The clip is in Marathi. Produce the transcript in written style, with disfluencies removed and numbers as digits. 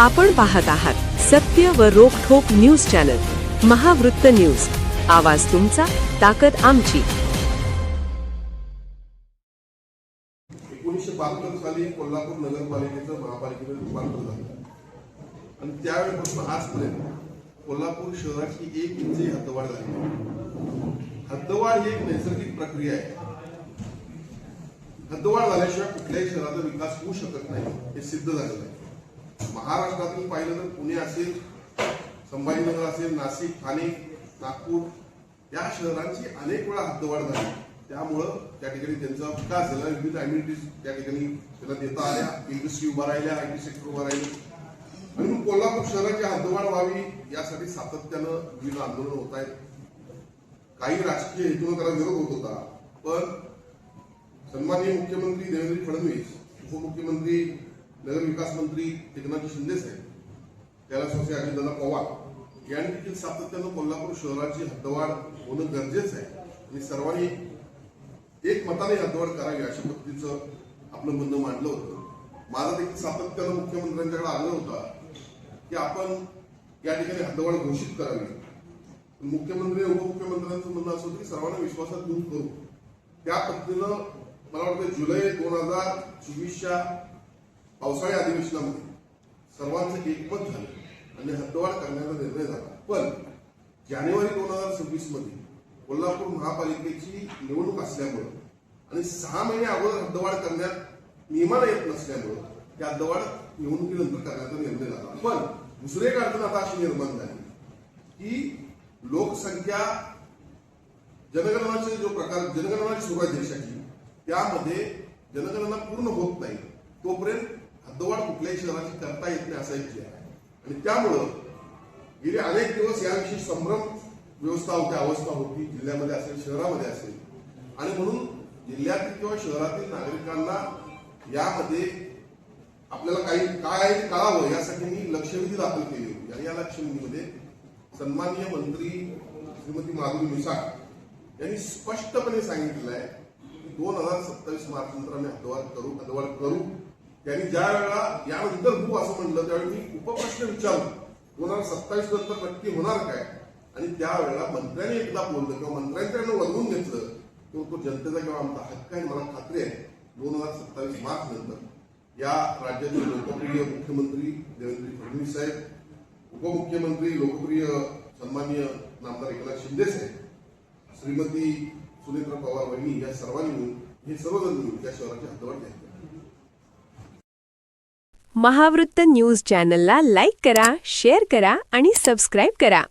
आपण पाहत आहात सत्य व रोखठोक न्यूज चॅनल महावृत्त न्यूज. आवाज तुमचा, ताकद आमची. 1972 साली कोल्हापूर नगरपालिकेचं महापालिकेमध्ये रूपांतर झालं आणि त्यावेळेपासून आजपर्यंत कोल्हापूर शहराची 1 इंच हद्दवाढ झाली. हद्दवाढ ही एक नैसर्गिक प्रक्रिया आहे. हद्दवाढ झाल्याशिवाय कुठल्याही शहराचा विकास होऊ शकत नाही, हे सिद्ध झालेलं आहे. महाराष्ट्रातील पाहिलं तर पुणे असेल, संभाजीनगर असेल, नाशिक, ठाणे, नागपूर या शहरांची अनेक वेळा हद्दवाढ झाली. त्यामुळं त्या ठिकाणी त्यांचा विकास झाला, विविध अम्युनिटीज त्या ठिकाणी त्याला देता आल्या, इंडस्ट्री उभा राहिल्या, IT सेक्टर उभा राहिले. म्हणून कोल्हापूर शहराची हद्दवाढ व्हावी यासाठी सातत्यानं विविध आंदोलन होत आहेत. काही राजकीय हेतून त्याला विरोध होत होता, पण सन्माननीय मुख्यमंत्री देवेंद्र फडणवीस, उपमुख्यमंत्री नगर विकास मंत्री एकनाथ शिंदे साहेब, कैलास अजितदादा पवार यांनी देखील सातत्यानं कोल्हापूर शहराची हद्दवाढ होणं गरजेचं आहे आणि सर्वांनी एक मताने हद्दवाढ करावी अशा पद्धतीचं आपलं म्हणणं मांडलं होतं. माझा देखील सातत्यानं मुख्यमंत्र्यांच्याकडे आग्रह होता की आपण या ठिकाणी हद्दवाढ घोषित करावी. मुख्यमंत्री उपमुख्यमंत्र्यांचं म्हणणं असं होतं की सर्वांना विश्वासात घेऊन करू. त्या पद्धतीनं मला वाटतं जुलै 2024च्या पावसाळी अधिवेशनामध्ये सर्वांचं एकमत झालं आणि हद्दवाढ करण्याचा निर्णय झाला. पण जानेवारी 2026 मध्ये कोल्हापूर महापालिकेची निवडणूक असल्यामुळं आणि 6 महिने अगोदर हद्दवाढ करण्यात नियमानं येत नसल्यामुळं त्या हद्दवाढ निवडणुकीनंतर करण्याचा निर्णय झाला. पण दुसरी एक अडचण आता अशी निर्माण झाली की लोकसंख्या जनगणनाचे जो प्रकार, जनगणनाची सुरुवात देशाची, त्यामध्ये जनगणना पूर्ण होत नाही तोपर्यंत हद्दवाढ कुठल्याही शहराची करता येत नाही असा एक विषय आहे. आणि त्यामुळं गेले अनेक दिवस याविषयी संभ्रम व्यवस्था होती, अवस्था होती, जिल्ह्यामध्ये असेल, शहरामध्ये असेल. आणि म्हणून जिल्ह्यातील किंवा शहरातील नागरिकांना यामध्ये आपल्याला काय आहे ते कळावं यासाठी मी लक्षवेधी दाखल केली होती. आणि या लक्षवेधीमध्ये सन्माननीय मंत्री श्रीमती माधुरी मिसाळ यांनी स्पष्टपणे सांगितलेलं आहे की 2027 मार्च नंतर आम्ही हद्दवाढ करू. त्यांनी ज्या वेळेला यानंतर होऊ असं म्हणलं त्यावेळी मी उपप्रश्न विचारलो, 2027 नंतर नक्की होणार काय? आणि त्यावेळेला मंत्र्यांनी एकदा बोललं किंवा मंत्र्यांकडनं वळवून घेतलं तो जनतेचा किंवा आमचा हक्क आहे. मला खात्री आहे 2027 मार्च नंतर या राज्याचे लोकप्रिय मुख्यमंत्री देवेंद्र फडणवीस साहेब, उपमुख्यमंत्री लोकप्रिय सन्माननीय नामदार एकनाथ शिंदे साहेब, श्रीमती सुनेत्रा पवार वहिनी या सर्वांनी मिळून, हे सर्वजण मिळून या शहराची हद्दवाढ केली. महावृत्त न्यूज चॅनलला लाईक करा, शेअर करा आणि सबस्क्राईब करा.